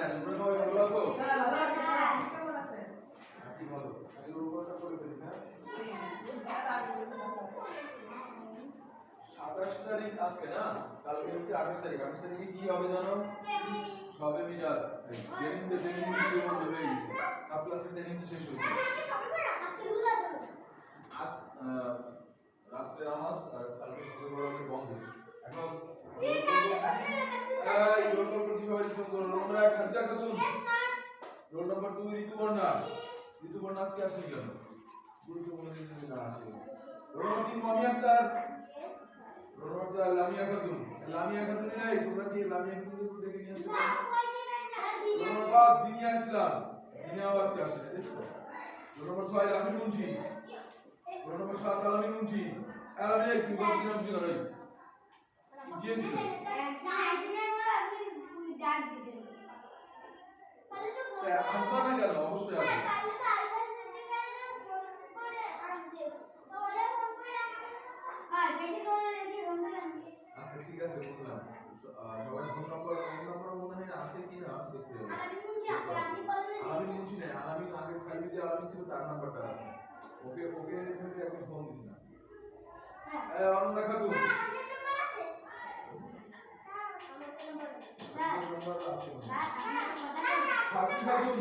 হ্যাঁ তোমরা সবাই ভালো আছো? হ্যাঁ ভালো আছি স্যার কেমন আছেন? আছি ভালো। আজকে রোববারটা করে ফেলি না? 27 তারিখ আজকে না, কালকে হচ্ছে 28 তারিখ। 28 তারিখে কি হবে জানো? সবে মিলাদ। ট্রেনিং ভিডিও বন্ধ হয়ে গেছে। সাব ক্লাসের ট্রেনিং শেষ হয়েছে। আজ রাত্রে নামাজ আর কালকে সকালে বন্ধ। এখন রোল করছি সবাই ফোন করো। Roll number 1 Khadija Khatun. Roll number 2 Rituparna. Rituparna আজকে আসেনি কেন? গুরুত্বপূর্ণ জিনিস না আসে। Role number 3 Mami Akhtar. Roll number 4 Lamia Khatun. Lamia Khatun নাই, তোমরা কি লামিয়া খাতুনকে ডেকে নিয়ে আসছো? রোল নম্বর 5 দিনিয়া ইসলাম। দিনিয়া আজকে আসে না, দেখছো? রোল নম্বর 6 আমিন মুন্সি। রোল নম্বর 7 আলামিন মুন্সি। আলামিন কি বলতে দিন আসলে নাই? কি ছিল? আসবা না কেন? অবশ্যই আসবে। আচ্ছা ঠিক আছে বুঝলাম। সবাই ফোন নাম্বার মনে হয় আছে কি না দেখতে হবে। আলামিন মুন্সি নাই, আলামিন আগের ফাইলে যে আলামিন ছিল তার নাম্বারটা আছে। ওকে থেকে এখন ফোন দিস না। অনন্যা খাতুন। নাম্বার আছে। সাথী খাতুন।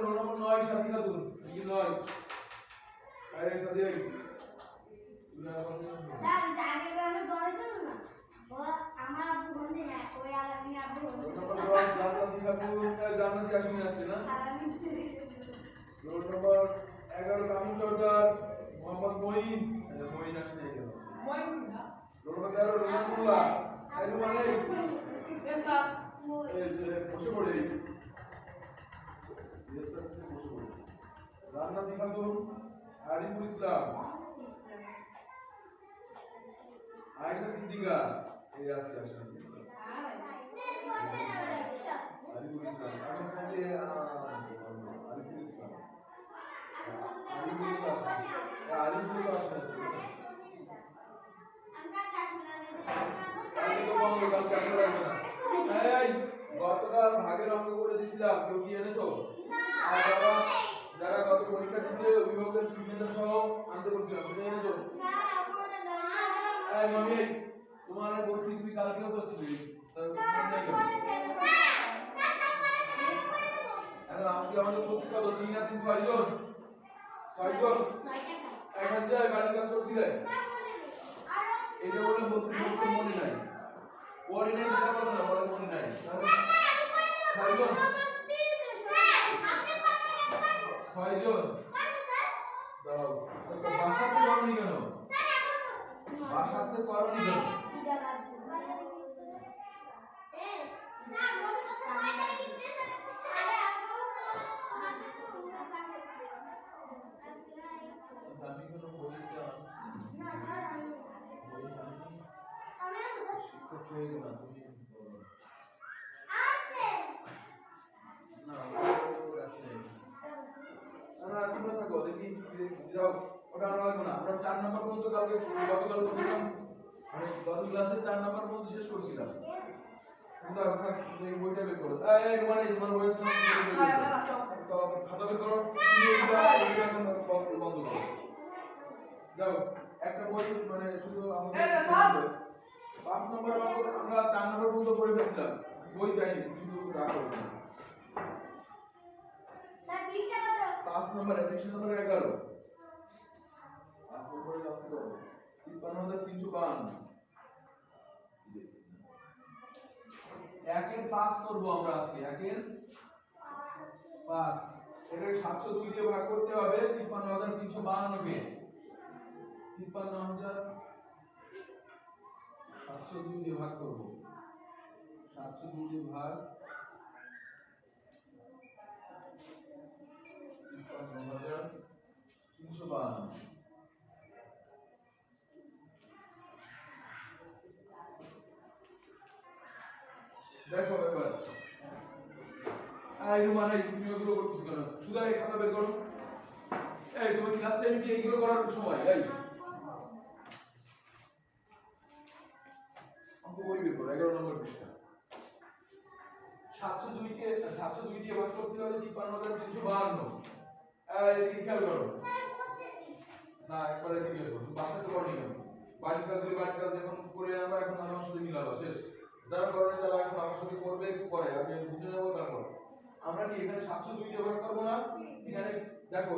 রোল নম্বর 9 সাথী খাতুন। কি 9? সাথী এই জান্নাতি আসেনি আজকে না? Roll number 11 Kamil Sardar. মোহাম্মদ মঈন। মঈন আসেনি কেন? রোল নম্বর 13 রোমান মোল্লা। রুমানে বসে পড়ে। বসে পড়ে। জান্নাতি খাতুন। আরিফুল ইসলাম। আয়েশা সিদ্দিকা। এই আজকে আসেনি। আরিফুল ইসলাম। এখন থেকে আরিফুল ইসলাম। আরিফুল আসেনি। কালকে তো বন্ধ, কালকে আসা লাগবে না। এই গতকাল ভাগের অঙ্ক করে দিছিলাম, কেউ কি এনেছো? আর যারা গত পরীক্ষা দিছিল অভিভাবকের সিগনেচার সহ আনতে বলছিলাম, সেটা এনেছো? এই মামি তোমার বলছি তুমি কালকেও তো ছিলে, এখন আজকে আমাদের উপস্থিত কত? 3 আর 3 6 জন। 6 জন এক হাজার বাড়ির কাজ করছিলে। এটা বলে বলতে মনে নাই, পরে নাই সেটা বলো না, বলে মনে নাই। 6 জন 6 জন দাও। বাসাতে করনি কেন? বাসাতে করনি কেন? আমি কোনো বইটা শিক্ষক হয়ে না তুমি না রাখি নাই। না তোমরা থাকো, দেখি যাও, ওটা আনা লাগবে না। আমরা 4 নাম্বার পর্যন্ত কালকে গতকাল করছিলাম, মানে গত ক্লাসে 4 নাম্বার পর্যন্ত শেষ করছিলাম। তোমরা এই বইটা বের করো। এই মানে তোমার বই আছে না? তো খাতা বের করো। এইটা এখন বন্ধ করো। যাও একটা বই মানে শুধু আমাদের 5 নম্বর আমরা 4 নম্বর পর্যন্ত পড়ে ফেলছিলাম, বই চাইনি, শুধু রাখো। 5 নম্বর এডিশন নম্বর 11 5 নম্বরের কাছে তো 53352 একের 5 করব আমরা আজকে। একের 5 এটাকে 702 দিয়ে ভাগ করতে হবে 53352 কে। 53702 দিয়ে ভাগ করব। 702 দিয়ে ভাগ 53352। দেখো এবার মানে তুমি ওগুলো করছিস কেন? শুধু এই খাতা বের করো। এই তোমার ক্লাস টাইমে কি এইগুলো করার সময়? এই অঙ্ক বই বের করো, 11 নম্বর পৃষ্ঠা। 702 কে 702 দিয়ে ভাগ করতে হলে 53352। এদিকে খেয়াল করো না, একবার এদিকে এসো, বাসাতে করনি কেন? বাড়ির কাজ এখন করে আমরা এখন আমার সাথে মিলাবো, শেষ। যারা করেন তারা এখন আমার সাথে করবে, একটু পরে আমি বুঝে নেবো, তারপর আমরা কি এখানে 702 দিয়ে ভাগ করবো না? এখানে দেখো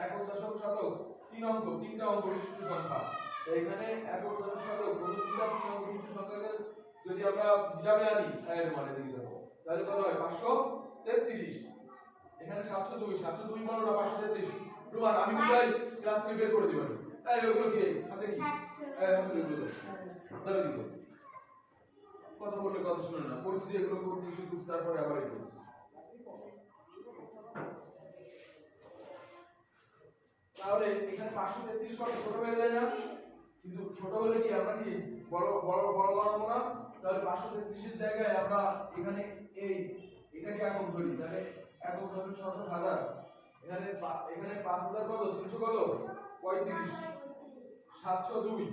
একক দশক শতক 3 অঙ্ক, 3টা অঙ্ক বিশিষ্ট সংখ্যা। তো এখানে একক দশক শতক কোন 3টা অঙ্ক বিশিষ্ট সংখ্যাকে যদি আমরা হিসাবে আনি, এর মানে দিকে দেখো, তাহলে কত হয়? 533। এখানে 702 মানে না 533। রুমান আমি বুঝাই, ক্লাস থেকে বের করে দিবেন। ওগুলো কি হাতে কি হাতে লিখে দাও দিকে। কথা বললে কথা শুনে না, পরিস্থিতি এগুলো করতে শুধু তারপরে আবার এই করছি। তাহলে এখানে 533 কত ছোট হয়ে যায় না? কিন্তু ছোট হলে কি আমরা কি বড় বানাবো না? তাহলে 533 এর জায়গায় আমরা এখানে এটাকে একক ধরি, তাহলে একক দশক শতক হাজার। এখানে 5000 কত 300 কত 35 702,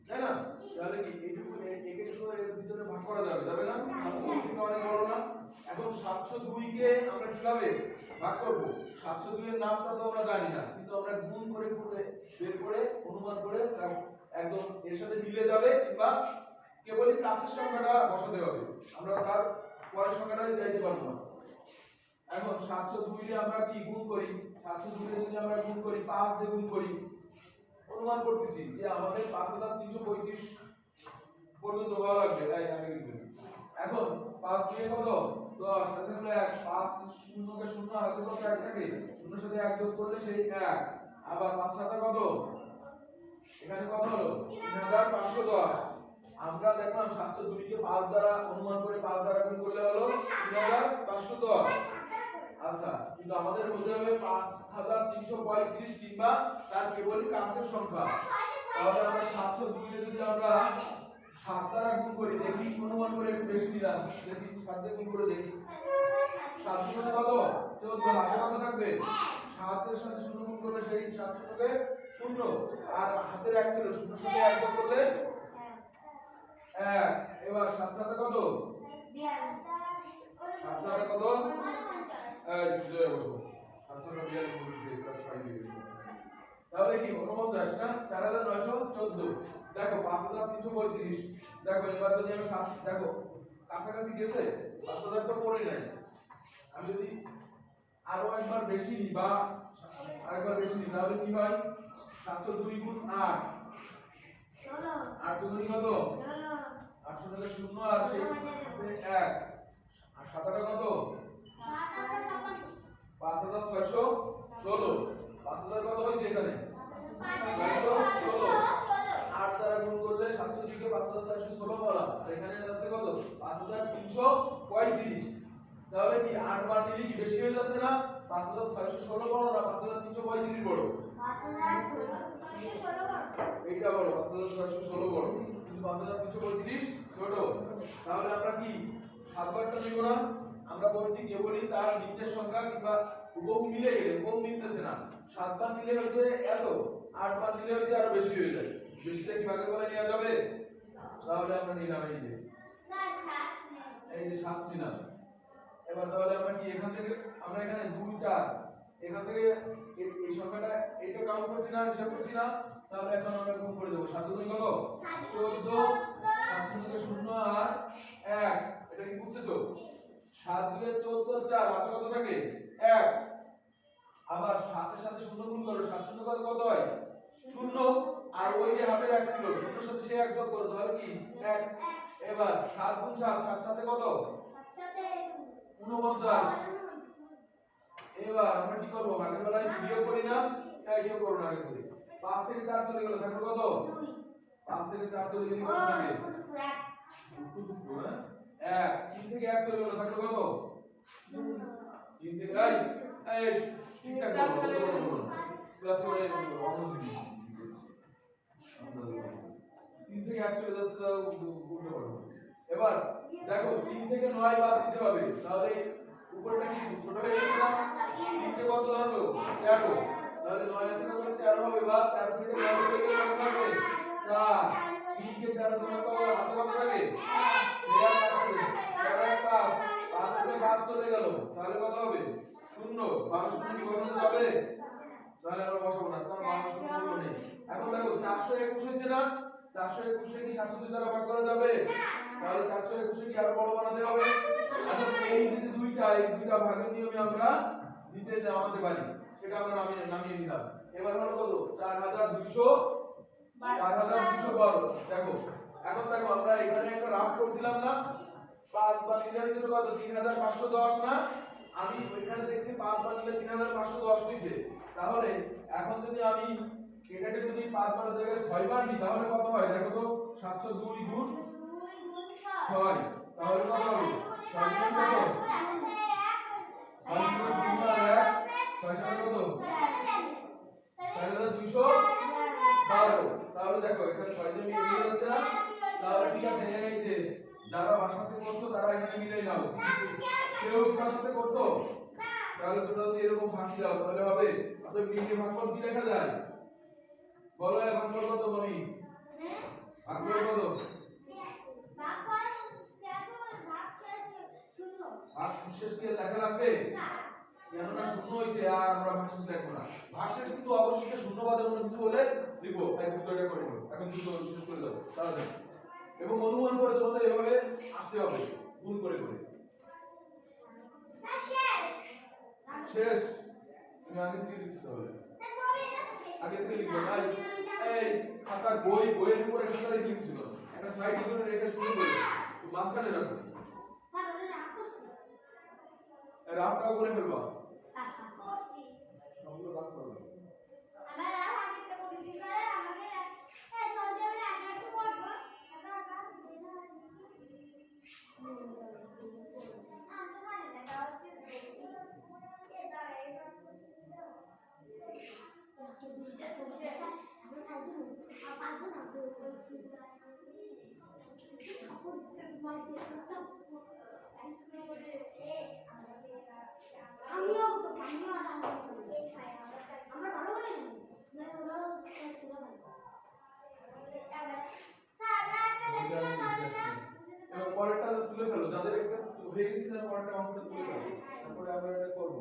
তাই না? তাহলে কি এইটুকু একে তো এর ভিতরে ভাগ করা যাবে না? 702 থেকে অনেক বড় না? এখন 702 কে আমরা কিভাবে ভাগ করব? 702 এর নামটা তো আমরা জানি না, কিন্তু আমরা গুণ করে বের করে অনুমান করে একদম এর সাথে মিলে যাবে, কিংবা কেবলই কাছের সংখ্যাটা বসাতে হবে, আমরা তার পরের সংখ্যাটায় যাইতে পারবো না। এখন 702 এ আমরা কি গুণ করি? 702 এ যদি আমরা গুণ করি 5 দিয়ে গুণ করি, অনুমান করতেছি যে আমাদের 5335 পর্যন্ত হওয়া লাগবে, তাই আগে লিখবেন। এখন 5 দিয়ে কত 10, সাথে হলো 1, 5 0 কে 0 হাতে কত 1 থাকে, 0 সাথে 1 যোগ করলে সেই 1, আবার 5 সাথে কত, এখানে কত হলো 3510। আমরা দেখলাম 702 কে 5 দ্বারা অনুমান করে 5 দ্বারা গুণ করলে হলো 3510। আচ্ছা, কিন্তু আমাদের হতে হবে 5335 কিংবা তার কেবলই কাছের সংখ্যা। তাহলে আমরা 702 কে যদি আমরা 7 দ্বারা গুণ করি, দেখি অনুমান করে একটু বেশি নিলাম, দেখি 7 দিয়ে গুণ করে দেখি। 7 গুণ কত 14, হাতে কত থাকবে 7 এর সাথে 0 গুণ করলে সেই 7 কে 0, আর হাতের 1 ছিল, 0 সাথে 1 যোগ করলে 1। এবার 7 সাথে কত 7 সাথে কত তাহলে কি 49 না 4914। দেখো 5335। দেখো এবার যদি আমি 7 দেখো কাছাকাছি গেছে, 5000 তো পড়ে নাই। আমি যদি আরো একবার বেশি নিই বা আরেকবার বেশি নিই, তাহলে কি হয় 702 গুণ 8, 8 দুগুণ কত 800 টাকা 0, আর সেই 1, আর 7টা কত 5616। 5000 কত হয়েছে এখানে 616। 8 দ্বারা গুণ করলে 702 কে 5616 বলা, আর এখানে যাচ্ছে কত 5335। তাহলে কি 8 বার নিলে কি বেশি হয়ে যাচ্ছে না? 5616 বড় না 5335 বড়? এইটা বড়, 5616 বড়, কিন্তু 5335 ছোট। তাহলে আমরা কি 7 বারটা নিব না? আমরা বলছি কেবলই তার নিচের সংখ্যা কিংবা হুবহু মিলে গেলে, হুবহু মিলতেছে না। 7 বার নিলে হচ্ছে এত, 8 বার নিলে হচ্ছে আরো বেশি হয়ে যায়। বেশিটা কি ভাগের বেলায় নেওয়া যাবে? তাহলে আমরা নিলাম এই যে 7 নিলাম। এবার তাহলে আমরা কি এখান থেকে আমরা এখানে 2 4 এখান থেকে এই সংখ্যাটা এইটা কাউন্ট করছি না, হিসাব করছি না, তাহলে এখন আমরা গুণ করে দেব। 7 গুণ কত 14, 7 থেকে 0 আর 1, এটা কি বুঝতেছো? 7 দিয়ে 14 4, হাতে কত থাকে 1, আবার 7 এর সাথে 0 গুণ করো, 7 0 কত হয় 0, আর ওই যে হাতের 1 ছিল 0 এর সাথে সে 1 যোগ করো, তাহলে কি 1। এবার 7 গুণ 7, 7 সাথে কত 49। এবার আমরা কি করব? ভাগের বেলায় বিয়োগ করি না, বিয়োগ করব না আগে করি। 5 থেকে 4 চলে গেল, থাকলো কত 5 থেকে 4 চলে গেলে কত থাকে 1। 3 থেকে 1 চলে গেল, থাকলো কত 3 থেকে এই ঠিকঠাক বলো প্লাস করে অন্য দিকে 3 থেকে 1 চলে যাচ্ছে, তাও উল্টো করো। এবার দেখো 3 থেকে 9 বাদ দিতে হবে, তাহলে উপরটা কি ছোট হয়ে গেছে না? 3 কে কত ধরলো 13, তাহলে 9 আছে কত 13 হবে, বা 13 থেকে 9 চলে গেলে কত থাকবে 4। 3 কে 13 ধরো, কত হাতে কত থাকে 13 5, 5 চলে গেল, তাহলে কত হবে? শূন্য। 12 শূন্য কি বসানো যাবে? তাহলে আমরা বসাবো না, কারণ 12 শূন্য মূল্য নেই। এখন দেখো 421 হয়েছে না, 421 কে কি 702 দ্বারা ভাগ করা যাবে? তাহলে 421 কে কি আরো বড় বানাতে হবে? এখন এই যে দুইটা ভাগের নিয়মে আমরা নিচে নামাতে পারি, সেটা আমরা নামিয়ে নিলাম। এবার হলো কত? 4212। দেখো এখন দেখো আমরা এখানে একটা রাফ করছিলাম না, 5 বা নিলে হয়েছিল কত? 3510 না। আমি ওইখানে দেখছি 5 বা নিলে 3510 হইছে। তাহলে এখন যদি আমি এটাকে যদি 5 বার জায়গায় 6 বার নিই তাহলে কত হয় দেখো তো? 702 গুণ 6, তাহলে কত হবে? 6 গুণ কত? 6 গুণ 0 আর 1, 6 সাথে কত? 4212। তাহলে দেখো এখানে 6 দিয়ে মিলে যাচ্ছে না, তাহলে ঠিক আছে। এই যে যারা বাসাতে করছো তারা এখানে মিলাই নাও, কেউ কি বাসাতে করছো? তাহলে তোমরা যদি এরকম ফাঁকি দাও তাহলে হবে। অতএব নিচে ভাগফল কি লেখা যায়? বলো ভাগফল কত পাবি? ভাগফল কত? ভাগশেষ কি লেখা লাগবে? কেননা শূন্য হইছে, আর আমরা ভাগশেষ লিখবো না। ভাগশেষ কিন্তু অবশ্যই শূন্য বাদে অন্য কিছু হলে লিখবো। এই দুটোটা করে নিও, এখন দুটো শেষ করে দাও তাহলে। এবং অনুমান করে তোমাদের এভাবে আসতে হবে, গুণ করে করে। শেষ। তুমি আগে থেকে লিখতে হবে, আগে থেকে লিখবে না। এই খাতার বইয়ের উপরে খাতা রেখে লিখছিল, একটা সাইড করে রেখে শুরু করে মাঝখানে রাখো। রাফটাও করে ফেলবা, সবগুলো রাফ করবে। পরেরটা তুলে ফেলো, যাদের একটা হয়ে গেছে তার পরেরটা অঙ্কটা তুলে ফেলো, তারপরে আমরা এটা করব।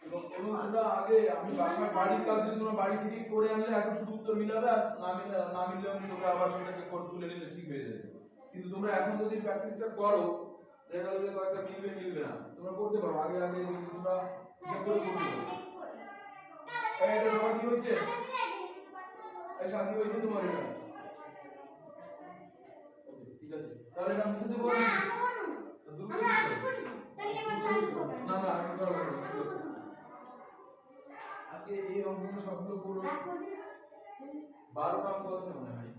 এবং তোমরা আগে আমি বাসার বাড়ির কাজ যদি তোমরা বাড়ি থেকে করে আনলে এখন শুধু উত্তর মিলাবে, আর না মিললে আমি তোমরা আবার সেটাকে তুলে নিলে ঠিক হয়ে যাবে। কিন্তু তোমরা এখন যদি প্র্যাকটিসটা করো দেখা গেল যে কয়েকটা মিলবে না, তোমরা করতে পারো। আগে যদি তোমরা হিসাব করে করতে পারো। এটা সবার কি হয়েছে? এই সাথী হয়েছে তোমার এটা? ঠিক আছে, তাহলে এটা মুছে দেবো না? না না আমি করব না। আজকে এই অঙ্কগুলো সবগুলো পুরো 12টা অঙ্ক আছে মনে হয়।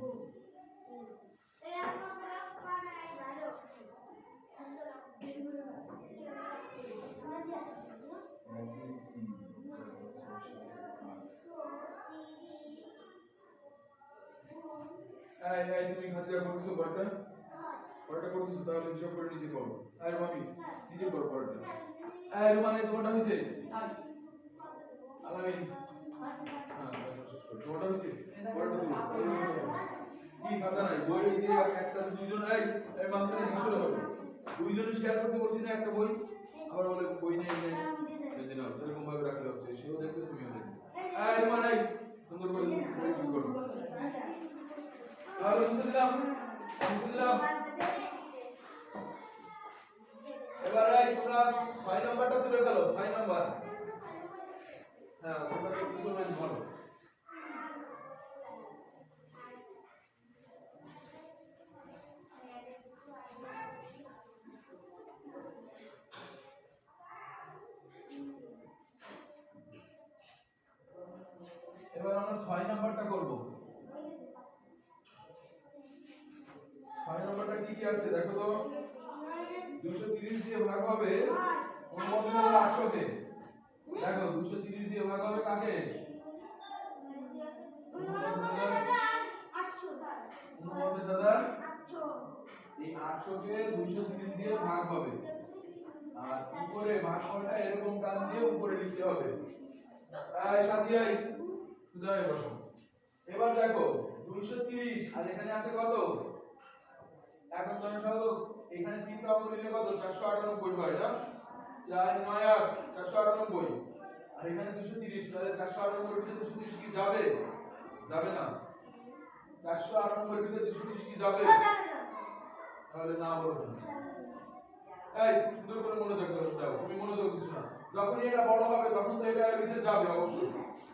তুমি খাতা করছো পরেরটা করছো, তাহলে হিসাব করে নিজে করো। মামি নিজে করো পরেরটা। মানে তোমারটা হয়েছে? আলামিন হ্যাঁ শেষ করো, তোমারটা হয়েছে? পরেরটা তুমি কি খাতা নাই বই, এই যে একটা দুইজন এই মাঝখানে কিছু হবে, দুইজনে শেয়ার করতে বলছি না একটা বই, আবার বলে বই নেই এই যে নাও, এরকম ভাবে রাখলে হচ্ছে, সেও দেখবে তুমিও দেখবে। মানে সুন্দর করে শুরু করো। তাহলে মুছে দিলাম। এবার তোমরা 6 নাম্বারটা তুলে ফেলো, 6 নাম্বার। হ্যাঁ তোমরা দেখতেছো বেশ ভালো। এবার আমরা 6 নাম্বারটা করব। 6 নাম্বারটা কি কি আছে দেখো তো? 230 দিয়ে ভাগ হবে 49,800 কে। দেখো 230 দিয়ে ভাগ হবে কাকে? 49,800। এই 800 কে 230 দিয়ে ভাগ হবে, আর উপরে ভাগফলটা এরকম টান দিয়ে উপরে লিখতে হবে। সাথী সুদাই বসো। এবার দেখো 230 আর এখানে আছে কত? এখন 10 শতক এখানে 3টা অঙ্ক নিলে কত 498 হয় না 4 9 8 498 আর এখানে 230 তাহলে 498 এর ভিতরে 230 কি যাবে যাবে না 498 এর ভিতরে 230 কি যাবে তাহলে না বলবে না এই সুন্দর করে মনোযোগ দাও তুমি মনোযোগ দিছ না যখন এটা বড় হবে তখন তো এটা এর ভিতরে যাবে অবশ্যই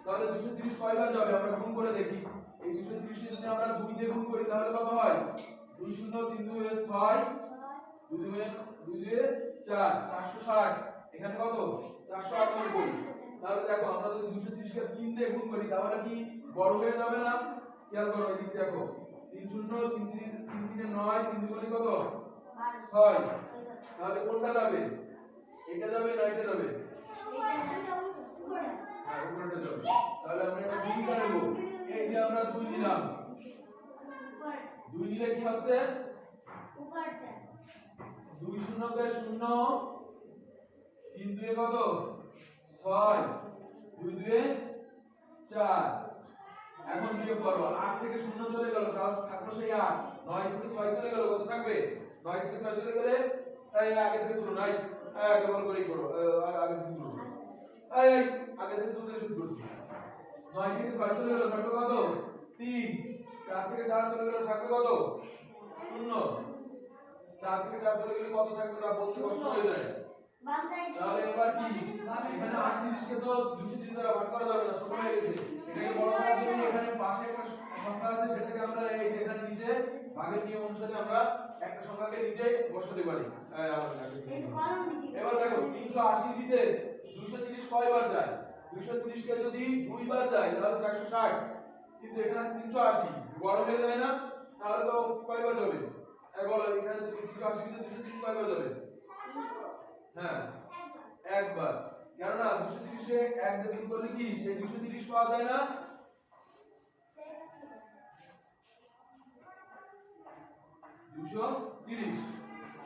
তাহলে 230 কয়বার যাবে আমরা গুণ করে দেখি এই 230 কে যদি আমরা 2 দিয়ে গুণ করি তাহলে কত হয় 2 0 3 2 6 2 2 4 460 এখানে কত 498 তাহলে দেখো আমরা যদি 230 কে 3 দিয়ে গুণ করি তাহলে কি বড় হয়ে যাবে না খেয়াল করো এদিক দেখো 3 0 3 3 9 3 দুগুণে কত 6 তাহলে কোনটা যাবে এটা যাবে না এটা যাবে হ্যাঁ উপরেটা যাবে তাহলে আমরা এটা 2 টা নেব এই যে আমরা 2 নিলাম 2 নিলে কি হচ্ছে উপরটা 2 0 কে 0 3 2 এ কত 6 2 2 এ 4 এখন বিয়োগ করো 8 থেকে 0 চলে গেল তাহলে থাকলো সেই 8 9 থেকে 6 চলে গেল কত থাকবে 9 থেকে 6 চলে গেলে এই আগে থেকে তুলো নাই আগে ভালো করেই করো আগে থেকে তুলো এই আগে থেকে তুলতে শুরু করছি 9 থেকে 6 চলে গেল থাকলো কত 3 4 থেকে 4 চলে গেল থাকলো কত 0 4 থেকে 4 চলে গেলে কত থাকবে তা বলতে কষ্ট হয়ে যায় বাম সাইড তাহলে এবার কি এখানে 38 কে তো 230 দ্বারা ভাগ করা যাবে না ছোট হয়ে গেছে এটাকে বড় করার জন্য এখানে পাশে একটা সংখ্যা আছে সেটাকে আমরা এই এখানে নিচে ভাগের নিয়ম অনুসারে আমরা একটা সংখ্যাকে নিচে বসাতে পারি এই কলম দিছি এবার দেখো 380 এর ভিতরে 230 কয়বার যায় 230 কে যদি 2 বার যায় তাহলে 460 কিন্তু এখানে 380 বড় হয়ে যায় না তাহলে তো কয়বার যাবে বলো এখানে 380 এর ভিতরে 230 কয়বার যাবে হ্যাঁ একবার কেন না 230 এ 1 দিয়ে গুণ করলে কি সেই 230 পাওয়া যায় না 230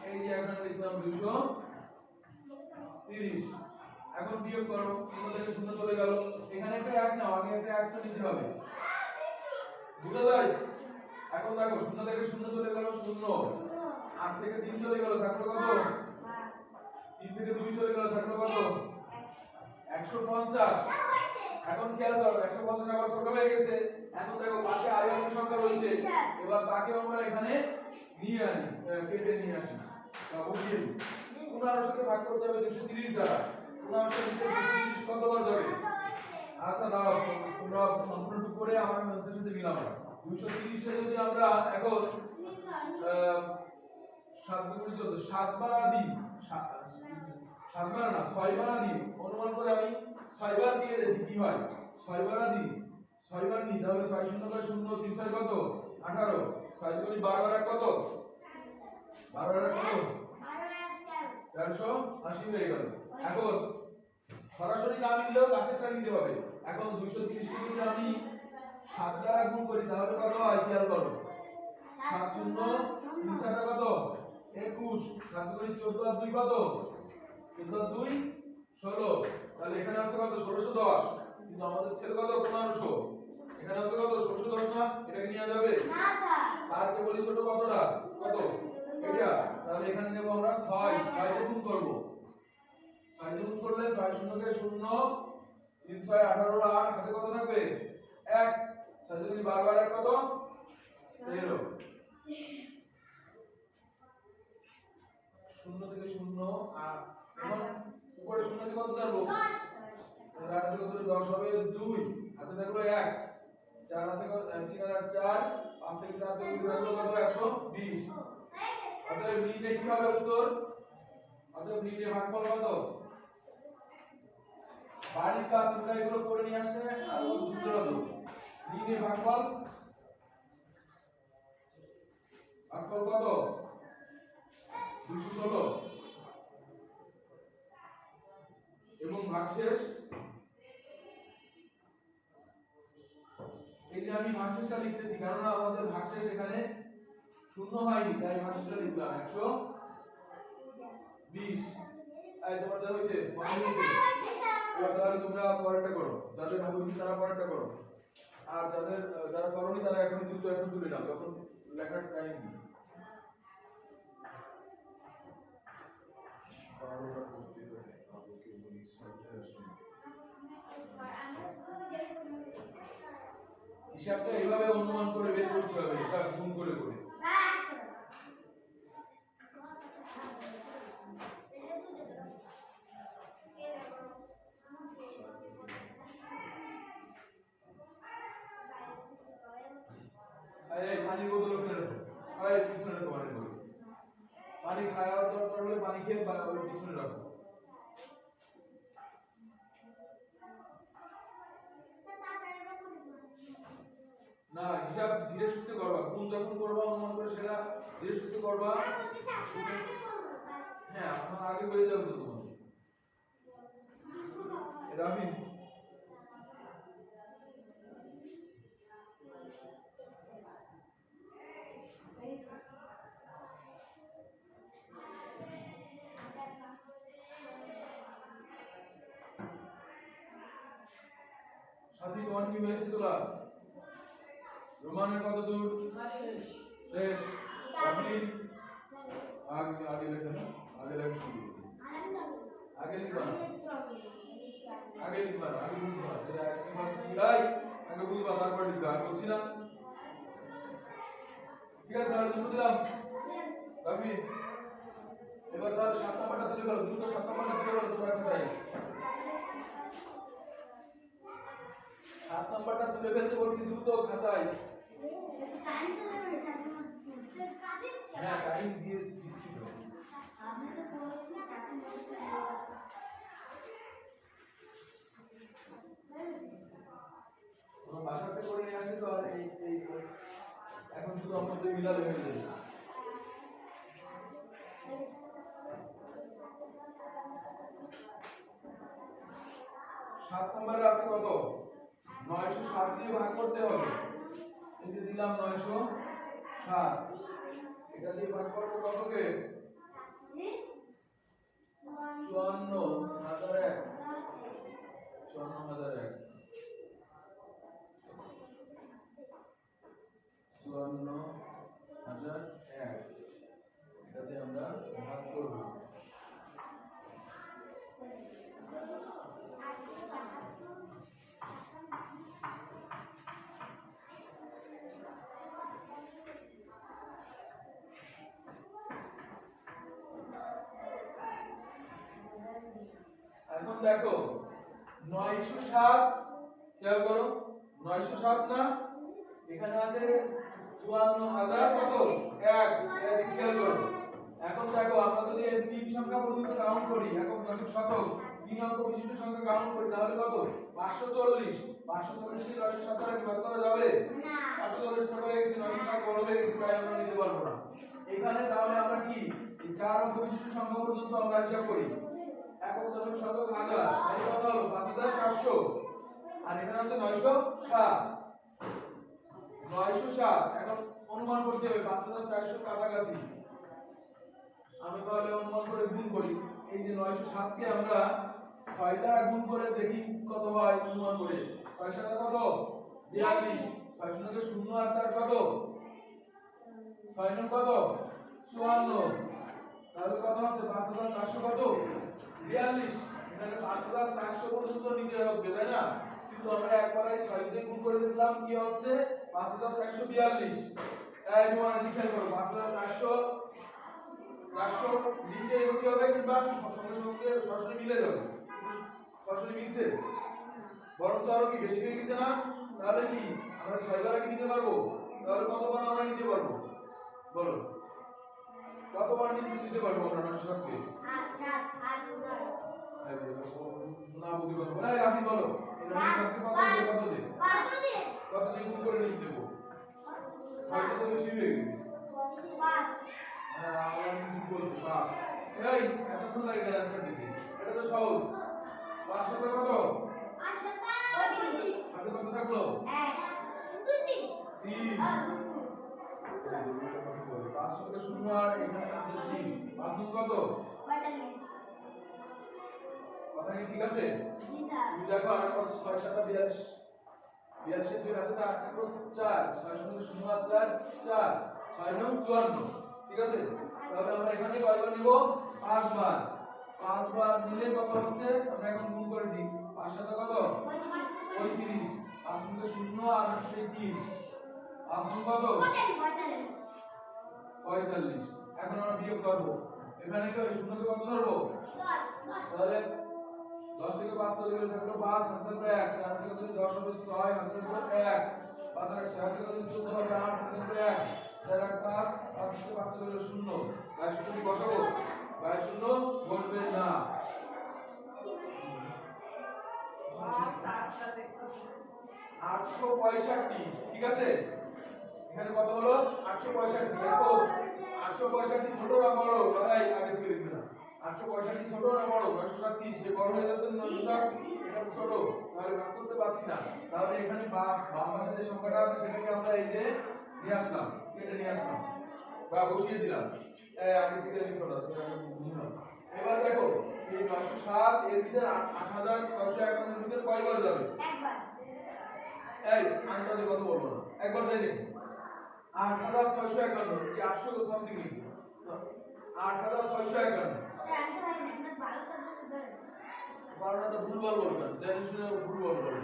এই যে এখানে লিখলাম 230 এখন বিয়োগ করো 0 থেকে 0 চলে গেল এখানে একটা 1 নাও আগে একটা 1 তো নিতে হবে বুঝা যায় এখন দেখো 0 থেকে 0 চলে গেল 0 8 থেকে 3 চলে গেল থাকলো কত 3 থেকে 2 চলে গেল থাকলো কত 150 এখন খেয়াল করো 150 আবার ছোট হয়ে গেছে এখন দেখো পাশে আরো একটা সংখ্যা রয়েছে এবার তাকে আমরা এখানে নিয়ে আনি কেটে নিয়ে আসি বা বসিয়ে দিই 15 সাথে ভাগ করতে হবে 230 দ্বারা 15 সাথে 230 কতবার যাবে আচ্ছা দাও তোমরা সম্পূর্ণ করে আমার মেন্সের সাথে মিলাও 230 এ যদি আমরা এখন 7 গুণ 14 7 বার দিই 7 বার না 6 বার দিই অনুমান করে আমি 6 বার দিয়ে দেখি কি হয় 6 বার দিই 6 বার নিই তাহলে 6 0 বাই 0 3 6 কত 18 6 গুণ 12 আর কত 12 আর কত 480 হয়ে গেল এখন সরাসরি না মিললেও কাছেরটা নিতে হবে এখন 230 কে যদি আমি 7 দ্বারা গুণ করি তাহলে কত হয় খেয়াল করো 7 0 3 7 কত 21 7 গুণ 14 আর 2 কত 14 আর 2 16 তাহলে এখানে আছে কত 1610 কিন্তু আমাদের ছেলে কত 1500 এখানে আছে কত 1610 না এটাকে নিয়ে যাবে না স্যার আর কে বলি ছোট কতটা কত এটা তাহলে এখানে নেব আমরা 6 6 দিয়ে গুণ করব 6 দিয়ে গুণ করলে 6 0 কে 0 3 6 18 আর হাতে কত থাকবে 1 6 যদি 12 আর কত 13 0 থেকে 0 আর এখন উপরে 0 থেকে কত ধরবো তাহলে আর কত 10 হবে 2 হাতে থাকলো 1 4 আছে কত 3 আর 4 5 থেকে 4 থেকে 2 থাকলো কত 120 অতএব নিলে কি হবে উত্তর অতএব নিলে ভাগফল কত বাড়ির কাজ তোমরা এগুলো করে নিয়ে আসলে আর কত সুন্দর হতো নিলে ভাগফল কত 216 এবং ভাগশেষ এই যে আমি ভাগশেষটা লিখতেছি কারণ আমাদের ভাগশেষ এখানে শূন্য হয়নি তাই ভাগশেষটা লিখলাম 120 এই তোমাদের হইছে মনে হইছে এবার তাহলে তোমরা পরেরটা করো যাদের হইছে তারা পরেরটা করো আর যাদের যারা করোনি তারা এখন দ্রুত এখন তুলে নাও তখন লেখার টাইম নেই 12টা করতে পারে আমাকে বলি 6টা আসে হিসাবটা এইভাবে অনুমান করে বের করতে হবে হিসাব গুণ করে করে এই পানির বোতল ওখানে রাখো এই পিছনে রাখো পানির বোতল পানি খাওয়ার দরকার হলে পানি খেয়ে ওই পিছনে রাখো না হিসাব ধীরে সুস্থে করবা গুণ যখন করবা অনুমান করে সেটা ধীরে সুস্থে করবা হ্যাঁ আমার আগে হয়ে যাবে তো তোমার রাবিন সাথী তোমার কি হয়েছে তোলা রোমানের কত দূর শেষ রাবিন আগে আগে লেখা না আগে লেখা শুরু আগে লিখবা না আগে লিখবা না আগে বুঝবা যেটা একবার এই আগে বুঝবা তারপর লিখবা আমি বলছি না ঠিক আছে তাহলে বুঝতে দিলাম রাবি এবার তাহলে 7 নাম্বারটা তুলে ফেলো দ্রুত 7 নাম্বারটা তুলে ফেলো তোমরা কোথায় 7 নাম্বারটা তুলে ফেলতে বলছি দ্রুত খাতায় হ্যাঁ টাইম দিয়ে দিচ্ছি তো আমি তো বলছি না চাকরি করতে তোমরা বাসাতে করে নিয়ে আসবে তো আর এই এখন শুধু আমাদের মিলালে হয়ে যাবে 7 নম্বরে আছে কত 907 দিয়ে ভাগ করতে হবে এই যে দিলাম 907 এটা দিয়ে ভাগ করব কতকে 54001 54001 এটাতে আমরা ভাগ করব এখন দেখো 907 খেয়াল করো 907 না এখানে আছে 54000 কত 1 এটা খেয়াল করো এখন দেখো আমরা যদি এই তিন সংখ্যা পর্যন্ত কাউন্ট করি একক দশক শতক তিন অঙ্ক বিশিষ্ট সংখ্যা কাউন্ট করি তাহলে কত 540 540 কে 907 দ্বারা ভাগ করা যাবে না 540 ছোট হয়ে গেছে 907 বড় হয়ে গেছে তাই আমরা নিতে পারবো না এখানে তাহলে আমরা কি এই চার অঙ্ক বিশিষ্ট সংখ্যা পর্যন্ত আমরা হিসাব করি একক দশক শতক হাজার এই কত হলো 5400 আর এখানে আছে 907 এখন অনুমান করতে হবে 5400 কাছাকাছি আমি তাহলে অনুমান করে গুণ করি এই যে 907 কে আমরা 6 দ্বারা গুণ করে দেখি কত হয় অনুমান করে 6 7 কত 42 6 0 কে 0 আর 4 কত 6 9 কত 54 তাহলে কত আছে 5400 কত 42 এখানে 5400 পর্যন্ত নিতে হবে তাই না কিন্তু আমরা একবারে 6 দিয়ে গুণ করে দেখলাম কি হচ্ছে 5442 এই মানে লিখে করো 5400 নিচে হতে হবে কিংবা সঙ্গে সঙ্গে সরাসরি মিলে যাবে সরাসরি মিলছে বরং আরো কি বেশি হয়ে গেছে না তাহলে কি আমরা 6 দ্বারা কি নিতে পারবো তাহলে কতবার আমরা নিতে পারবো বলো কতবার নিতে পারবো আমরা 907 কে আচ্ছা আর না বুঝি পারবো না আপনি বলো এই 907 কে কত দিয়ে কত দিয়ে গুণ করে নিতে দেবো 6 তো বেশি হয়ে গেছে 5 হ্যাঁ আমরা কি বলছি 5 এই এতক্ষণ লাগে গেল অ্যানসার দিতে এটা তো সহজ 5 সাথে কত 8 সাথে কত থাকলো 3 5 সাথে 0 আর এখানে আছে 3 5 গুণ কত 45 কথা কি ঠিক আছে জি স্যার তুমি দেখো আর 6 7 42 42 দুই হাতে থাকলো 4 6 সঙ্গে 0 আর 4 4 6 9 54 ঠিক আছে তাহলে আমরা এখানে কয়বার নিব 5 বার 5 বার নিলে কত হচ্ছে আমরা এখন গুণ করে দিই 5 সাথে কত 35 5 গুণে 0 আর সেই 3 5 গুণ কত 45 এখন আমরা বিয়োগ করব এখানে কি ওই শূন্যকে কত ধরবো 10 তাহলে 10 থেকে 5 চলে গেলে থাকলো 5 হাতে থাকলো 1 4 থেকে যদি 10 হবে 6 হাতে থাকলো 1 5 আর 6 থেকে যদি 14 হবে 8 হাতে থাকলো 1 4 আর 5 5 থেকে 5 চলে গেলে 0 তাই শূন্য কি বসাবো তাই শূন্য বসবে না 865 ঠিক আছে এখানে কত হলো 865 দেখো 865 ছোট না বড় ভাই আগে থেকে লিখবে না 865 ছোট না বড় 937 সে বড় হয়ে যাচ্ছে 907 এটা তো ছোট তাহলে ভাগ করতে পারছি না তাহলে এখানে বাম পাশে যে সংখ্যাটা আছে সেটাকে আমরা এই যে নিয়ে আসলাম কেটে নিয়ে আসলাম বা বসিয়ে দিলাম আগে থেকে লিখো না তুমি আগে বুঝলাম এবার দেখো এই 907 এর ভিতরে 8651 এর ভিতরে কয়বার যাবে একবার এই আন্দাজে কথা বলবো না একবার যাই দেখি 8651 কি 800 সামথিং লিখি 8651 স্যার আমি তো ভাই না 12 শব্দ ধরে বারোটা তো ভুল বলবেন জানি শুনে ভুল বলবেন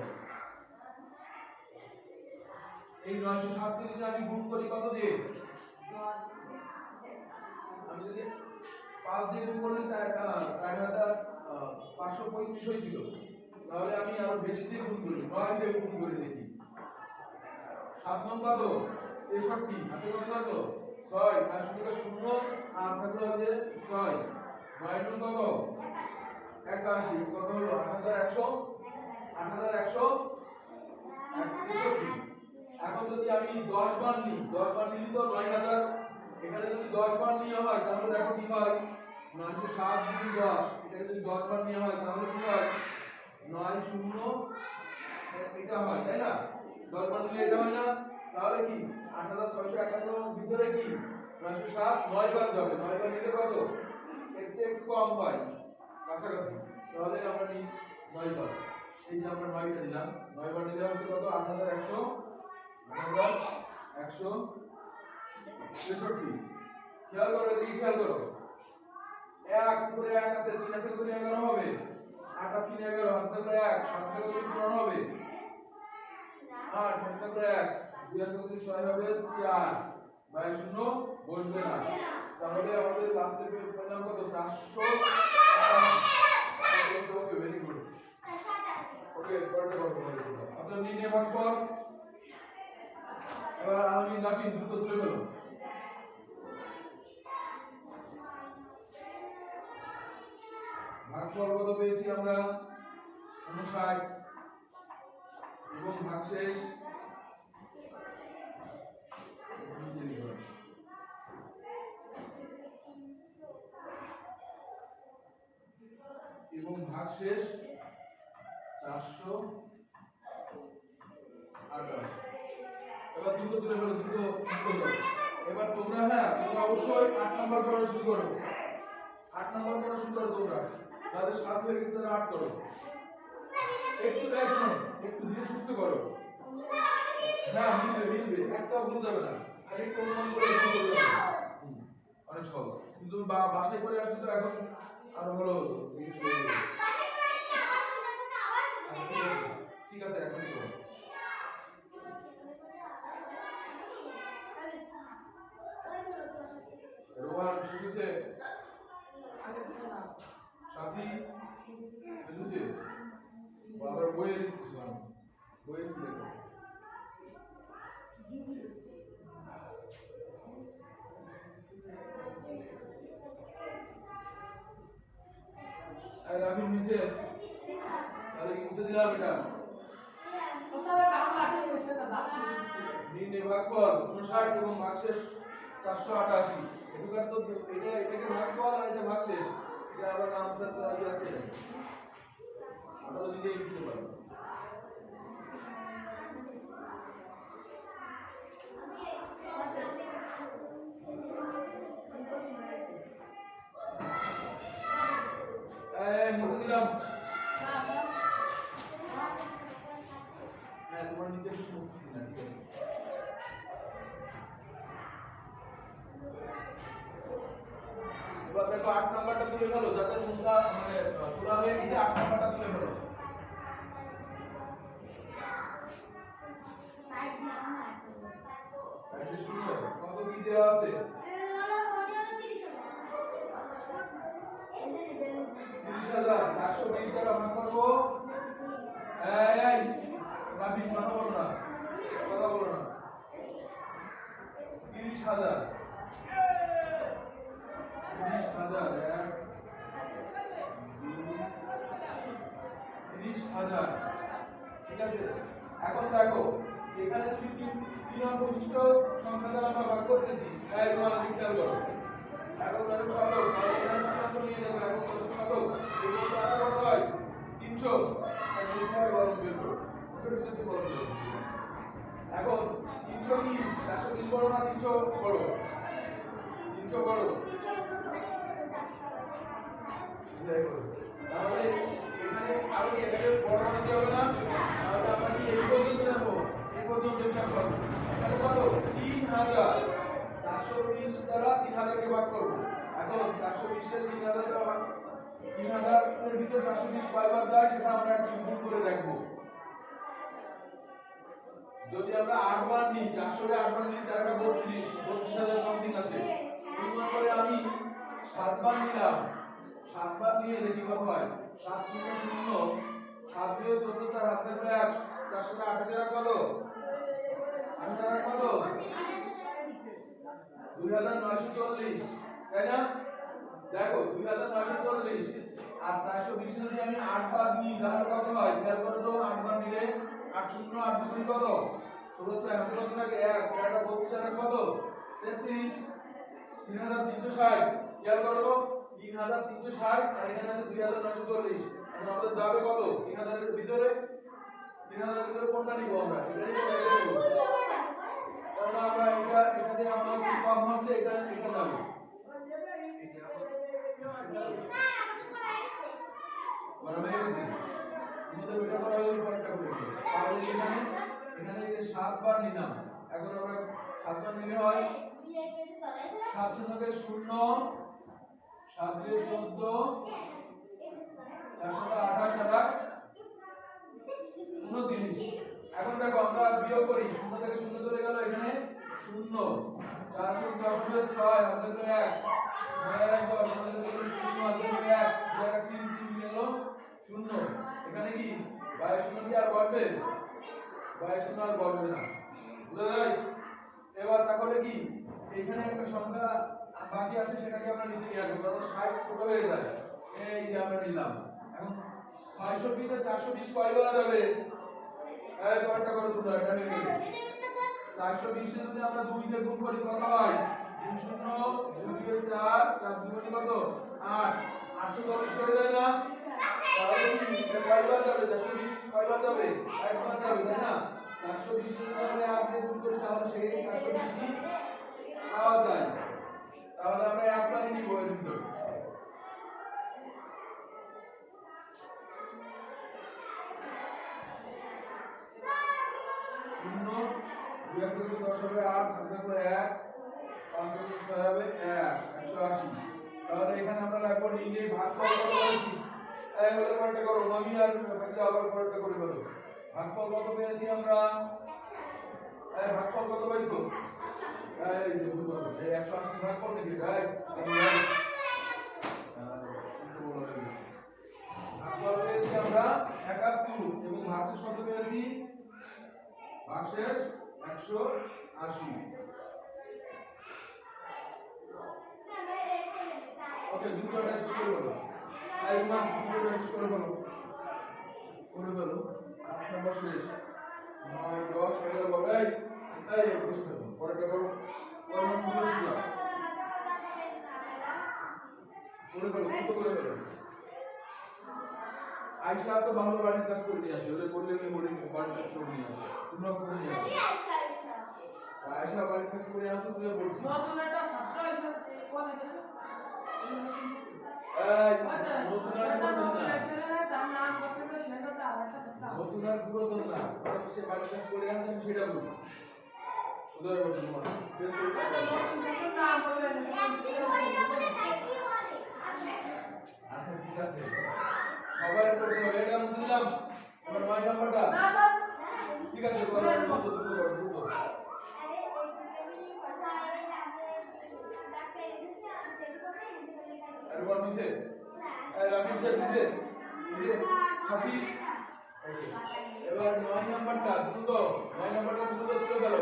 এই 907 কে যদি আমি গুণ করি কত দিয়ে আমি যদি 5 দিয়ে গুণ করলে 4535 হয়েছিল তাহলে আমি আরো বেশি দিয়ে গুণ করি 9 দিয়ে গুণ করে দেখি 7 নং কত 63 হাতে কত থাকলো 6 আর শুরুটা 0 আর থাকলো যে 6 9 নং কত 81 কত হলো 8163 এখন যদি আমি 10 বার নিই 10 বার নিলে তো 9000 এখানে যদি 10 বার নিয়ে হয় তাহলে দেখো কি হয় 907 গুণ 10 এটা যদি 10 বার নিয়ে হয় তাহলে কি হয় 90 এটা হয় তাই না 10 বার নিলে এটা হয় না তাহলে কি 8651 ভিতরে কি 907 9 বার যাবে 9 বার নিলে কত এর চেয়ে একটু কম হয় কাছাকাছি তাহলে আমরা নিই 9 বার এই যে আমরা 9 টা নিলাম 9 বার নিলে হচ্ছে কত 8100 8163 খেয়াল করো এদিকে খেয়াল করো 1 উপরে 1 আছে 3 আছে কত 11 হবে 8 আর 3 11 হাতে করে 1 7 থেকে কত 15 হবে 8 হাতে করে 1 2 আছে কত 6 হবে 4 বাই 0 বসবে না তাহলে আমাদের লাস্টে পেলাম কত 488 ওকে ভেরি গুড ওকে পরেরটা করতে হবে অতএব নির্ণয় ভাগফল এবার আমি নাকি দ্রুত তুলে ফেলো ভাগফল কত পেয়েছি আমরা 59 এবং ভাগশেষ এবং ভাগশেষ 428 এবার দ্রুত তুলে ফেলো দ্রুত শুরু করো এবার তোমরা তোমরা অবশ্যই 8 নাম্বার পড়া শুরু করো 8 নাম্বার পড়া শুরু করো তোমরা যাদের 7 হয়ে গেছে তারা 8 করো একটু শোনো একটু ধীরে সুস্থ করো মিলবে একটা ভুল যাবে না আর একটু অনুমান করে ভুল করবে অনেক সহজ কিন্তু তুমি বাসায় করে আসলে তো এখন আরো ভালো হতো ঠিক আছে এখনই করো রোহান শেষ হয়েছে সাথী শেষ হয়েছে আবার বইয়ে দিচ্ছিস মানে বইয়ে দিচ্ছি আর আমি মুছে তাহলে কি মুছে দিলাম এটা নির্ণয় ভাগফল 59 এবং ভাগশেষ 488 এটুকার তো এটাকে ভাগফল আর এটা ভাগশেষ এটা আবার নাম সাথে আছে আমরা তো নিজেই লিখতে পারবো মুছে দিলাম তোমার নিচে কিছু মুছতেছি না ঠিক আছে এবার দেখো 8 নাম্বারটা তুলে ফেলো, যাতে মুসা মানে পুরা হয়ে গেছে, 8 নাম্বারটা তুলে ফেলো। সাইডে শূন্য, কত কি দেওয়া আছে? 30,420 দ্বারা ভাগ করবো। এই রাবি কথা বলো না, কথা বলো না। 30,000 30,000 ঠিক আছে। এখন দেখো এখানে যদি তিন অঙ্ক বিশিষ্ট সংখ্যা দ্বারা আমরা ভাগ করতেছি, এই তোমার খেয়াল করো, এখন দশক শতক, তাহলে এখানে তিন অঙ্ক নিয়ে দেখো, এখন দশক শতক, এগুলো তো আসলে কত হয়? 300। আর 300 বরং বের করো, ওটার ভিতরে বরং বের করো। এখন 300 কি 420 বড় না 300 বড়? 300 বড়। তাহলে এখানে আরো কি এটাকে বড় বানাতে হবে না? তাহলে আমরা কি এই পর্যন্ত নেব, এই পর্যন্ত হিসাব করব। তাহলে কত? 3000। 420 দ্বারা 3000 কে ভাগ করব। এখন 420 এর 3000 দ্বারা ভাগ, 3000 এর ভিতর 420 কয়বার যায় সেটা আমরা একটু গুণ করে দেখব। যদি আমরা 8 বার নিই, 400 এ 8 বার নিলে তার একটা 32,000 সামথিং আসে। অনুমান করে আমি 7 বার নিলাম, 7 বার নিয়ে দেখি কত হয়। 7 0 0, 7 দিয়ে 14, 4 হাত থাকলে 1, 4 সাথে 28 কত? 8 কত? 2940, তাই না? দেখো 2940 আর 420 যদি আমি 8 বার নিই তাহলে কত হয়? খেয়াল করো তো, 8 বার নিলে 8 0 8 2 কত? 16 হাতে কত থাকে? 1, এটা 32 আর কত? 33, 3360। খেয়াল করো তো, 3360 আর এখানে আছে 2940। এখন আমাদের যাবে কত? 3000 এর ভিতরে, 3000 এর ভিতরে কোনটা নিব আমরা? এটা নিব, এটা নিব। কারণ আমরা এটাতে আমরা কি কম হচ্ছে, এটা যাবে। বড় হয়ে গেছে। আমাদের ওইটা করা হলো, পরেরটা করে দিই। তাহলে এখানে এই যে 7 বার নিলাম, এখন আমরা 7 বার নিলে হয় 7 থেকে 0, 7 দিয়ে 14, 428 আর 29। এখন দেখো আমরা বিয়োগ করি, 0 থেকে 0 চলে গেল, এখানে 0, 4 যোগ 10 হবে 6, হাতে থাকলো 1, 9 আর 10, হাতে থাকলো 0, হাতে থাকলো 1, 2 আর 3 3 গেল 0। এখানে কি 22 0 কি আর বলবে? 22 0 আর বলবে না, বুঝা যায়? এবার তাহলে কি এখানে একটা সংখ্যা বাকি আছে, সেটাকে আমরা নিচে নিয়ে আসবো, কারণ 60 ছোট হয়ে যায়। এই যে আমরা নিলাম। এখন 620 তে 420 কয় বলা যাবে? এই পয়েন্টটা করো তোমরা, এটা হয়ে গেল। 420 এর যদি আমরা 2 দিয়ে গুণ করি কত হয়? 2 0 2 দিয়ে 4, 4 দুগুণে কত? 8, 840 হয়ে যায় না? তাহলে কি এটা কয়বার যাবে? 420 কয়বার যাবে? একবার যাবে, তাই না? 420 এর যদি আমরা 8 দিয়ে গুণ করি তাহলে সেই 420 পাওয়া যায়। তাহলে আমরা একবারই নিব এর ভিতর। শূন্য, 2 আছে তো 10 হবে 8, হাতে থাকলো 1, 5 আছে 6 হবে 1, 180। তাহলে এখানে আমরা লিখব নিলে ভাগফল কত পেয়েছি? এই হলো পয়েন্টটা করো, মামি আর ফাইজা আবার পয়েন্টটা করে বলো। ভাগফল কত পেয়েছি আমরা? এই ভাগফল কত পাইছো? এই যে বুঝো, এই 180 ভাগফল নাকি? ভাগফল পেয়েছি আমরা 71 এবং ভাগশেষ কত পেয়েছি? ভাগশেষ 180। ওকে, দুটোটা শেষ করে বলো। এই মান দুটোটা শেষ করে বলো, করে বলো। 8 নম্বর শেষ। 9 10 11 বলো। এই বুঝতে হবে, পরেরটা করো। পরের নম্বর শেষ দাও, করে বলো, কত করে বলো। আয়শা তো ভালো বাড়ির কাজ করে নিয়ে আসে, ওরে বললে আমি বাড়ির কাজ করে নিয়ে আসে, তোমরা করে নিয়ে আসো। আয়শা বাড়ির কাজ করে আসো, তুমি বলছি নতুন একটা ছাত্র এসে কোন এসে এই নতুন আর পুরাতন না, তার নাম বসে তো সেটা তো আলাদা ছাত্র। নতুন আর পুরাতন না, সে বাড়ির কাজ করে আসে, আমি সেটা বলছি। উদয় বসে তোমার নতুন ছাত্র নাম বলবেন। সবাই করতে হবে এটা মুছে দিলাম এবার 9 নাম্বারটা না স্যার ঠিক আছে করো দ্রুত দ্রুত আরে ওই টেবিলে কথা এই ডাক্তার এসেছে আর চেক করবে এমনি করে আর কোন মিছে এই রাকিব স্যার দিছে দিছে সাথী এবার 9 নাম্বারটা দ্রুত 9 নাম্বারটা দ্রুত তুলে ফেলো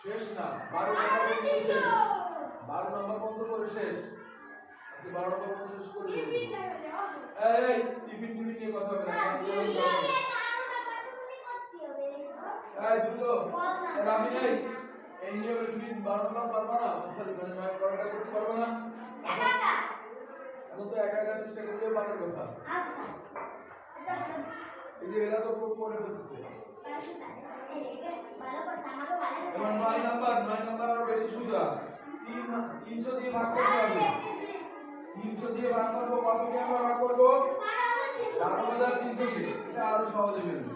শেষ না 12 নাম্বার পর্যন্ত শেষ 12 নাম্বার পর্যন্ত করে শেষ আজকে 12 নাম্বার পর্যন্ত শেষ করে দেব এই টিফিন নিয়ে কথা হবে না এই দ্রুত আর আমি নাই এই নিয়ে তুমি 12 নাম্বার পারবা না সরি মানে 9 করতে পারবা না এখন তো একা একা চেষ্টা করলেও পারার কথা এই যে এরা তো খুব করে ফেলতেছে এবার 9 নাম্বার আরো বেশি সুবিধা 300 দিয়ে ভাগ করতে হবে 300 দিয়ে ভাগ করব কত কে আমরা ভাগ করব 4300 দিয়ে এটা আরো সহজে মিলবে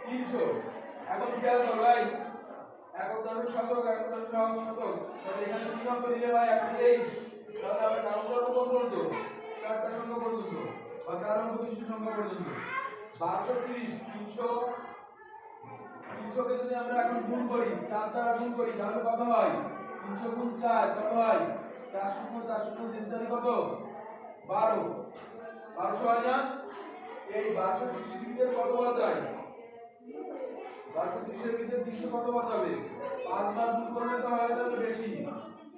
12300 এখন খেয়াল করো ভাই একক দশক শতক তাহলে এখানে 3 অঙ্ক দিলে ভাই 123 তাহলে আমরা কাউন্ট করব কোন পর্যন্ত চারটা সংখ্যা পর্যন্ত বা 4 অঙ্ক বিশিষ্ট সংখ্যা পর্যন্ত 1230 300 কে যদি আমরা এখন গুণ করি 4 দ্বারা গুণ করি তাহলে কত হয় 300 গুণ 4 কত হয় 400 3 4 কত 12 1200 হয় না এই 1230 ভিতরে কত বার যায় 1230 এর ভিতরে 300 কত বার যাবে 5 বার গুণ করলে তো হয় তো বেশি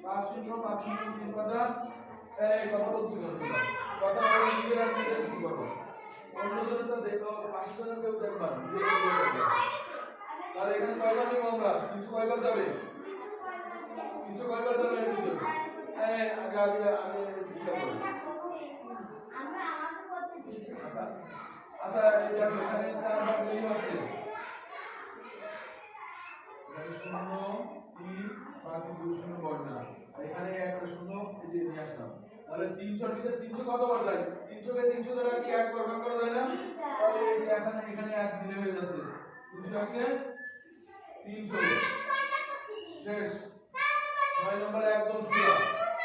5 শূন্য 5 শূন্য 3 5 এই কথা বলছি কেন কথা বলে নিজেরা নিজে কি করো অন্যজনের তো দেখো 5 জনের কেউ দেখবা না তাহলে এখানে কয়বার নেব আমরা 300 কয়বার যাবে 300 কয়বার যাবে এর ভিতরে এই আগে হিসাব করো আচ্ছা এই দেখো এখানে 4 বার দেরি হচ্ছে এখানে 0 3 বাকি 2 শূন্য বড় না আর এখানে একটা শূন্য এই যে নিয়ে আসলাম তাহলে 300 এর ভিতরে 300 কতবার যায় 300 কে 300 দ্বারা কি একবার ভাগ করা যায় না তাহলে এই যে এখানে এক দিলে হয়ে যাচ্ছে 300 কে 300 শেষ 9 নম্বরে একদম সোজা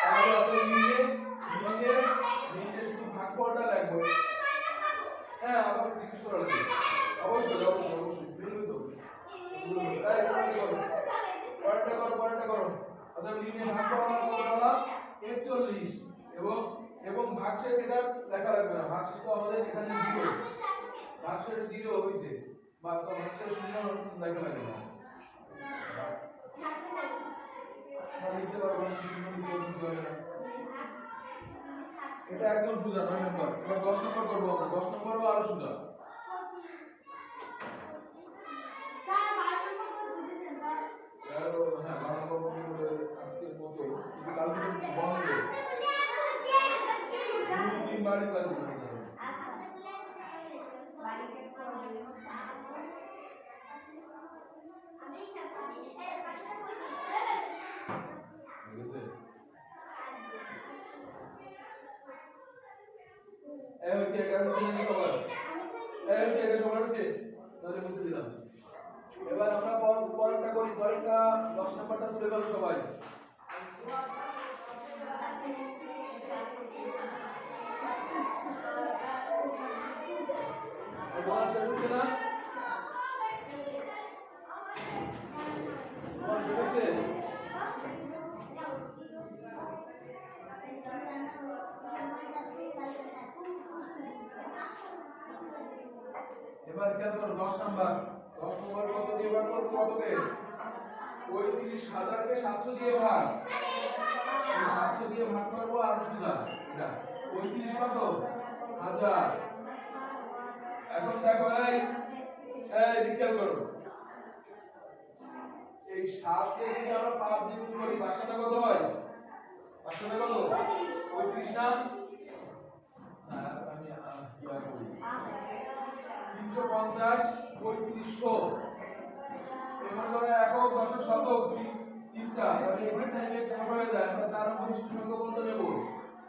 তাহলে আপনি নিচে শুধু ভাগফলটা লাগবে হ্যাঁ আবার জিজ্ঞেস করা লাগবে অবশ্যই বুঝলি তো পরেরটা করো অর্থাৎ লিনে ভাগফল আমরা কত পেলাম 41 এবং ভাগশেষ এটা লেখা লাগবে না ভাগশেষ তো আমাদের এখানে 0 ভাগশেষ 0 হইছে বা ভাগশেষ 0 লেখা লাগবে না লিখতে পারবো না 0 লিখতে হবে না এটা একদম সোজা 9 নম্বর এবার 10 নম্বর করব আমরা 10 নম্বরও আরো সোজা হ্যাঁ 12 নম্বর করে আজকের মতো কালকে বন্ধ 2-3 বাড়ি কাজে এই হইছে এটা হইছে না কভার এই হইছে এটা সবার হইছে তাহলে মুছে দিলাম এবার আমরা পরেরটা করি পরেরটা 10 নাম্বারটা তুলে ফেলো সবাই তোমার শেষ হচ্ছে না তোমার শেষ হচ্ছে এবার খেয়াল করো 10 নাম্বার কত দিয়ে ভাগ করব কত কে 35000 কে 700 দিয়ে ভাগ 700 দিয়ে ভাগ করব আর সুদা এটা 35 কত 1000 এখন দেখো এই খেয়াল করো এই 7 কে যদি আমরা 5 দিয়ে গুণ করি 5 টাকা কত হয় 5 টাকা কত 35 না আমি ইয়া করি 350 3500 এমন করে একক দশক শতক তিনটা তাহলে এখানে এক ছোট হয়ে যায় আমরা 4 অঙ্ক বিশিষ্ট সংখ্যা বলতে নেব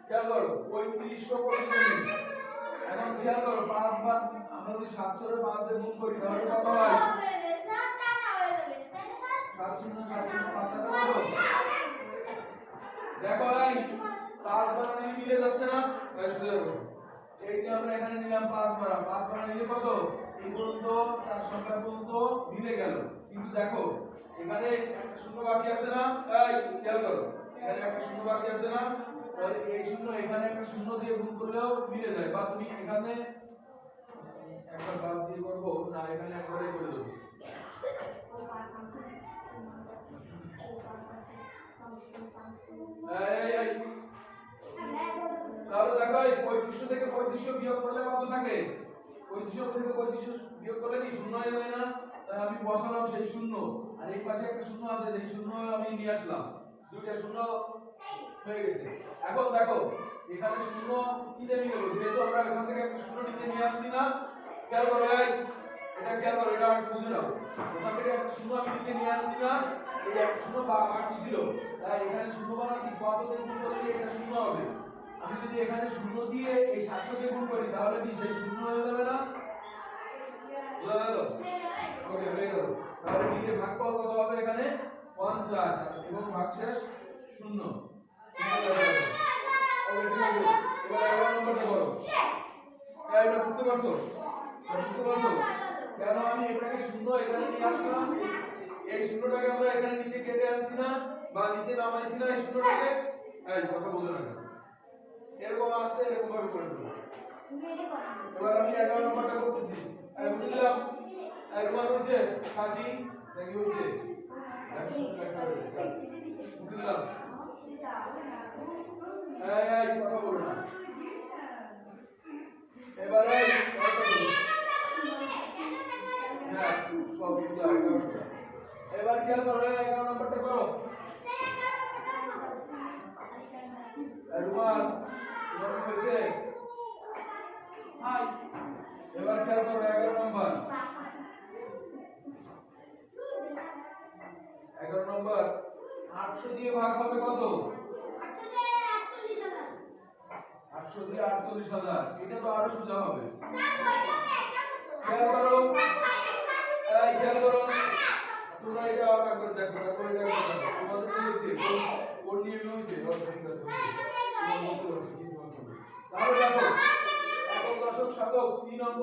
খেয়াল করো 3500 কোটি এখন খেয়াল করো 5 বার আমরা যদি 700 এর 5 দিয়ে গুণ করি তাহলে কত হয়? 7 শূন্য 7 শূন্য 5 সাথে কত? দেখো এই 5 বার মিলে যাচ্ছে না? এই শুধু দেখো এই যে আমরা এখানে নিলাম 5 বার নিলে কত? এই পর্যন্ত 4 সংখ্যা পর্যন্ত মিলে গেল। কিন্তু দেখো এখানে একটা শূন্য বাকি আছে না? এই খেয়াল করো এখানে একটা শূন্য বাকি আছে না? তাহলে এই শূন্য এখানে একটা শূন্য দিয়ে গুণ করলেও মিলে যায়, বা তুমি এখানে একবার বাদ দিয়ে করবো না, এখানে একবারে করে দেবো। এই তাহলে দেখো এই 3500 থেকে 3500 বিয়োগ করলে কত থাকে? 3500 থেকে 3500 বিয়োগ করলে কি শূন্য হয়ে যায় না? তাই আমি বসালাম সেই শূন্য, আর এই পাশে একটা শূন্য আছে, সেই শূন্য আমি নিয়ে আসলাম, দুইটা শূন্য হয়ে গেছে। এখন দেখো এখানে শূন্য কি দিয়ে মিললো, যেহেতু আমরা এখান থেকে একটা শূন্য নিচে নিয়ে আসছি না? খেয়াল করো এই এটা খেয়াল করো, এটা বুঝে নাও। ওখান থেকে একটা শূন্য আমি নিচে নিয়ে আসছি না? এই একটা শূন্য বাকি ছিল, তাই এখানে শূন্য বানাতে কত দিয়ে গুণ করলে এটা শূন্য হবে। আমি যদি এখানে শূন্য দিয়ে এই 700 কে গুণ করি তাহলে কি সেই শূন্য হয়ে যাবে না? বুঝা গেল? ওকে হয়ে গেল। তাহলে নিচে ভাগফল কত হবে এখানে? 50 এবং ভাগশেষ 0। ওকে ঠিক আছে। এবার 11 নম্বরটা করো। এটা বুঝতে পারছো? বুঝতে পারছো? কেন আমি এটাকে শূন্য এখানে নিয়ে আসলাম? এই শূন্যটাকে আমরা এখানে নিচে কেটে আনছি না, বা নিচে নামাইছি না এই শূন্যটাকে? এই কথা বোঝো না কেন? এরকম আসলে এরকম ভাবে করে দেবো। এবার আমি 11 নম্বরটা করতেছি। বুঝলাম একবার হইছে সাথী নাকি হইছে? বুঝলাম এই কথা বলো না। এবার এই হ্যাঁ সব সুবিধা 11টা। এবার খেয়াল করো 11 নম্বরটা করো। রুমান তোমার হইছে? হাই এবার খেয়াল করো 11 নম্বর। 11 নম্বর 800 দিয়ে ভাগ হবে কত? 800 দিয়ে 48,000। এটা তো আরো সোজা হবে। খেয়াল করো এই খেয়াল করো তোমরা এটা আঁকা করে দেখো, তারপর এটা করে দেখো তোমাদের কি হইছে? কোন নিয়মে হইছে? ও ঠিক আছে তোমার বলতে পারছি কি তোমার করবে। তাহলে দেখো একক দশক শতক 3 অঙ্ক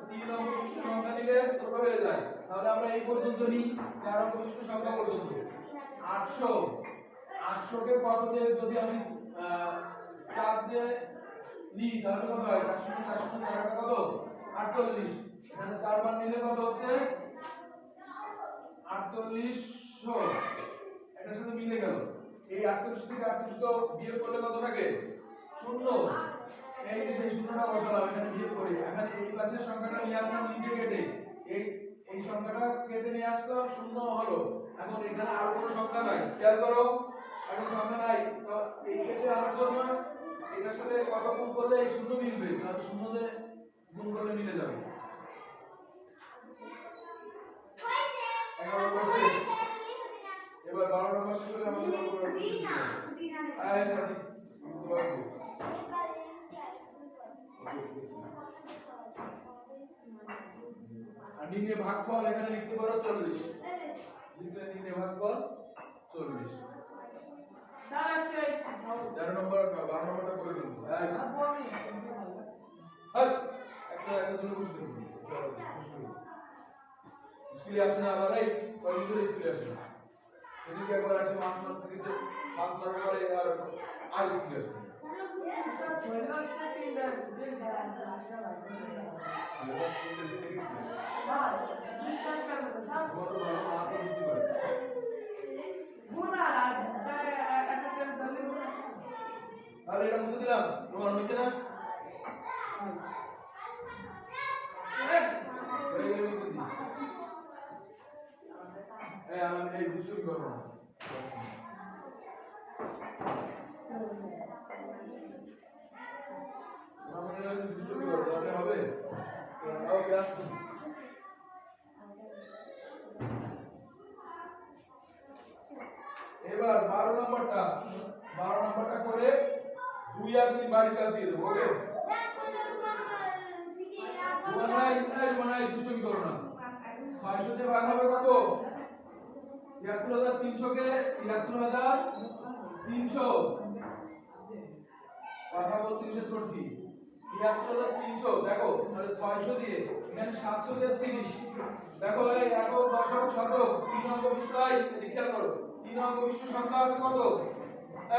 3 অঙ্ক বিশিষ্ট সংখ্যা নিলে ছোট হয়ে যায়। তাহলে আমরা এই পর্যন্ত নিই 4 অঙ্ক বিশিষ্ট সংখ্যা পর্যন্ত। 800 কে কত দিয়ে যদি আমি 4 দিয়ে নিই তাহলে কত হয়? 4 4 4 কত? 48। এখানে 4 বার নিলে কত হচ্ছে? 4800। এটার সাথে মিলে গেল। এই 48 থেকে 48 বিয়োগ করলে কত থাকে? 0। এই যে সেই শূন্যটা বসালাম এখানে বিয়োগ করি। এখানে এই পাশের সংখ্যাটা নিয়ে আসলাম নিচে কেটে। এই সংখ্যাটা কেটে নিয়ে আসলাম 0 হলো। এখন এখানে আর কোনো সংখ্যা নাই। খেয়াল করো এখন সংখ্যা নাই, তো এই কেটে আনার জন্য এটার সাথে কত গুণ করলে এই 0 মিলবে? তাহলে 0 দিয়ে গুণ করলে মিলে যাবে। 11 নম্বর শেষ। এবার 12 নম্বর শেষ হলে আমাদের আয় সাথী বলছি আর নিম্নে ভাগফল এখানে লিখতে পারো 40। লিখলে নিম্নে ভাগফল 40। স্যার আজকে আসতে 13 নম্বর 12 নম্বরটা করে দেবো। এই আপু আমি হাট একটা জন্য বসে দেবো। স্কুলে আসে না আবার এই কলেজ ধরে স্কুলে আসে না। এদিকে একবার আসে মাস মারতে দিছে, মাস মারার পরে আর স্কুলে আসে না। স্যার সোয়েটার সাথে ইন্টার দিয়ে স্যার আসলে সিলেবাস পড়তে শিখে গেছি। হ্যাঁ বিশ্বাস করবেন স্যার তোমার তো ভালো মার্কস দিতে পারে। গুণা আর একটা করে দলে গুণা তাহলে এটা মুছে দিলাম, প্রমাণ হইছে না? এই হয়ে গেলে মুছে দিই। আমি এই দুষ্টুমি করবো না। আমরা দুষ্টুমি করবো তাহলে হবে? ওকে আসুন। এবার 12 নম্বরটা করে 2 আর 3 বাড়িতে দিয়ে দেবো। ওকে 600 দিয়ে ভাগ হবে কত? 73300 কে 73300 কথা বলতে নিষেধ করছি। 73300 দেখো তাহলে 600 দিয়ে এখানে 733 দেখো এই একক দশক শতক 3 অঙ্ক বিষয় এদিকে খেয়াল করো 3 অঙ্ক বিশিষ্ট সংখ্যা আছে কত?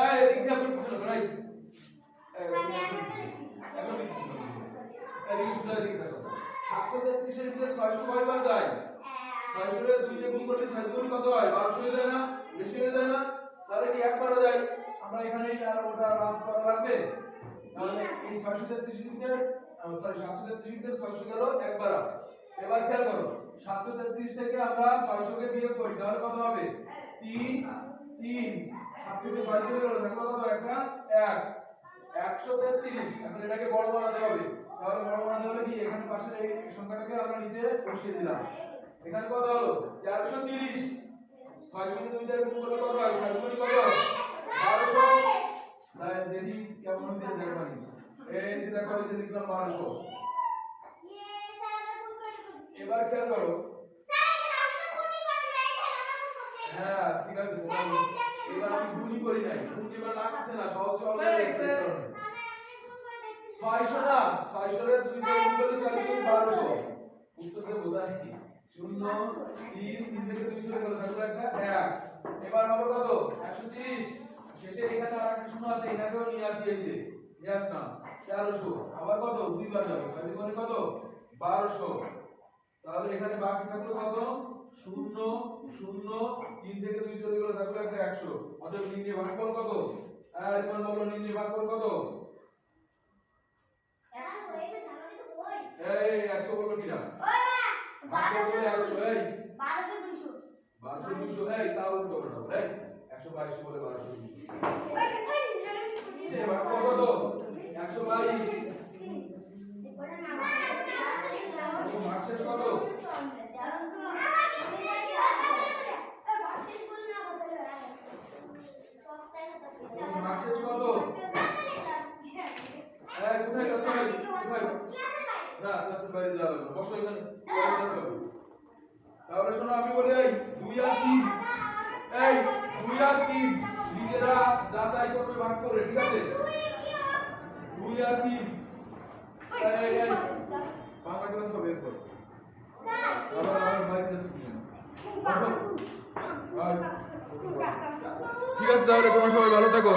এই এদিকে খেয়াল করতেছ না রাইট এখন লিখছি এদিকে শুধু এদিকে দেখো 733 এর ভিতরে 600 কয়বার যায়? 600 এর 2 দিয়ে গুণ করলে 6 দুগুণ কত হয়? 1200 হয়ে যায় না? বেশি হয়ে যায় না? তাহলে কি একবারও যায়? আমরা এখানেই আর ওটা রাফ করা লাগবে। তাহলে এই 633 এর ভিতরে সরি 733 এর ভিতরে 600 গেল একবার। এবার খেয়াল করো 733 থেকে আমরা 600 কে বিয়োগ করি তাহলে কত হবে? 3 3 7 থেকে 6 চলে গেল দেখো কত একটা 1 133 এখন এটাকে বড় বানাতে হবে তাহলে বড় বানাতে হলে কি এখানে পাশের এই সংখ্যাটাকে আমরা নিচে বসিয়ে দিলাম এখানে কত হলো 430 600 কে 2 দ্বারা গুণ করলে কত হয় 6 গুণ কত 1200 তাই দেখি কেমন হচ্ছে দেখবানি এই যে দেখো এই যে লিখলাম 1200 এবার খেয়াল করো হ্যাঁ ঠিক আছে এবার আমি গুণই করি নাই গুণ এবার লাগছে না সহজ সহজ 600 না 600 এর 2 দিয়ে গুণ করলে 6 গুণ 1200 উত্তর দেব তাই 0 3 3 থেকে 2 চলে গেল তাহলে একটা 1 এবার হবে কত 130 শেষে এখানে আরেকটা শূন্য আছে এটাকেও নিয়ে আসি এই যে নিয়ে আসলাম 400 আবার কত 2 বার যাবে তাহলে মানে কত 1200 তাহলে এখানে বাকি থাকলো কত 0 0 3 থেকে 2 চলে গেল থাকলো একটা 100 অতএব নির্ণয় ভাগফল কত এরপর বলো নির্ণয় ভাগফল কত এই 100 বললো কিনা ভাগফল 100 এই 1200 200 এই তাও উল্টো করে দাও এই 122 বলে 1200 200 এই ভাগফল কত 122 ভাগশেষ কত ভাগশেষ কত এই কোথায় গেছো কোথায় না ক্লাসের বাইরে যাও না বসো এখানে তাহলে শোনো আমি বলি এই 2 আর 3 এই 2 আর 3 নিজেরা যাচাই করবে ভাগ করে ঠিক আছে 2 আর 3 এই এই বাংলা ক্লাস হবে এরপর স্যার আবার বাইরে আসছি ঠিক আছে তাহলে তোমরা সবাই ভালো থাকো